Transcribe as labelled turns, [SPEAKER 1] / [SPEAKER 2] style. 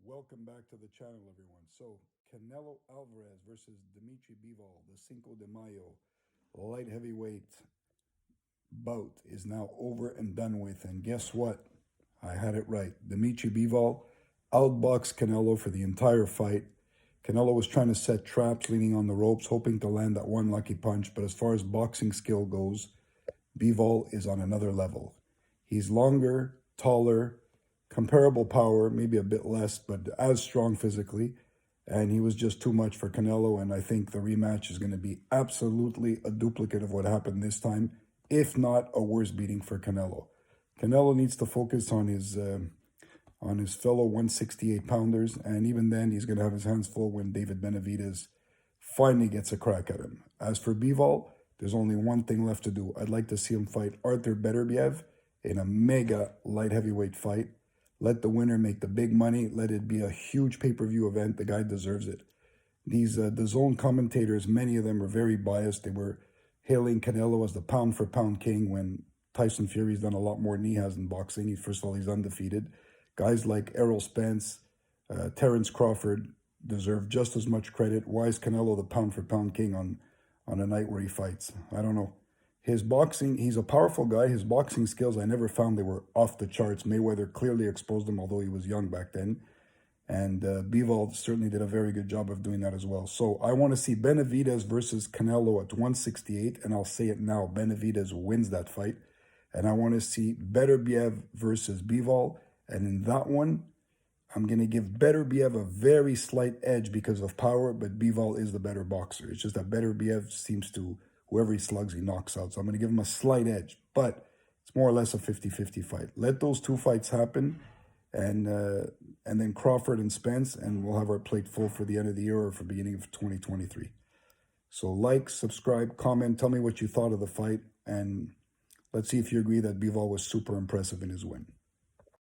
[SPEAKER 1] Welcome back to the channel, everyone. So, Canelo Alvarez versus Dmitry Bivol, the Cinco de Mayo light heavyweight bout is now over and done with. And guess what? I had it right. Dmitry Bivol outboxed Canelo for the entire fight. Canelo was trying to set traps, leaning on the ropes, hoping to land that one lucky punch. But as far as boxing skill goes, Bivol is on another level. He's longer, taller, comparable power, maybe a bit less, but as strong physically. And he was just too much for Canelo. And I think the rematch is going to be absolutely a duplicate of what happened this time, if not a worse beating for Canelo. Canelo needs to focus on his fellow 168 pounders, and even then he's going to have his hands full when David Benavidez finally gets a crack at him. As for Bivol, there's only one thing left to do. I'd like to see him fight Arthur Beterbiev in a mega light heavyweight fight. Let the winner make the big money. Let it be a huge pay-per-view event. The guy deserves it. These DAZN commentators, many of them are very biased. They were hailing Canelo as the pound-for-pound king when Tyson Fury's done a lot more than he has in boxing. First of all, he's undefeated. Guys like Errol Spence, Terence Crawford deserve just as much credit. Why is Canelo the pound-for-pound king on a night where he fights? I don't know. His boxing, he's a powerful guy. His boxing skills, I never found they were off the charts. Mayweather clearly exposed him, although he was young back then. And Bivol certainly did a very good job of doing that as well. So I want to see Benavidez versus Canelo at 168, and I'll say it now, Benavidez wins that fight. And I want to see Beterbiev versus Bivol, and in that one, I'm going to give Beterbiev a very slight edge because of power, but Bivol is the better boxer. It's just that Beterbiev seems to, whoever he slugs, he knocks out. So I'm going to give him a slight edge, but it's more or less a 50-50 fight. Let those two fights happen, and then Crawford and Spence, and we'll have our plate full for the end of the year or for beginning of 2023. So like, subscribe, comment, tell me what you thought of the fight, and let's see if you agree that Bivol was super impressive in his win.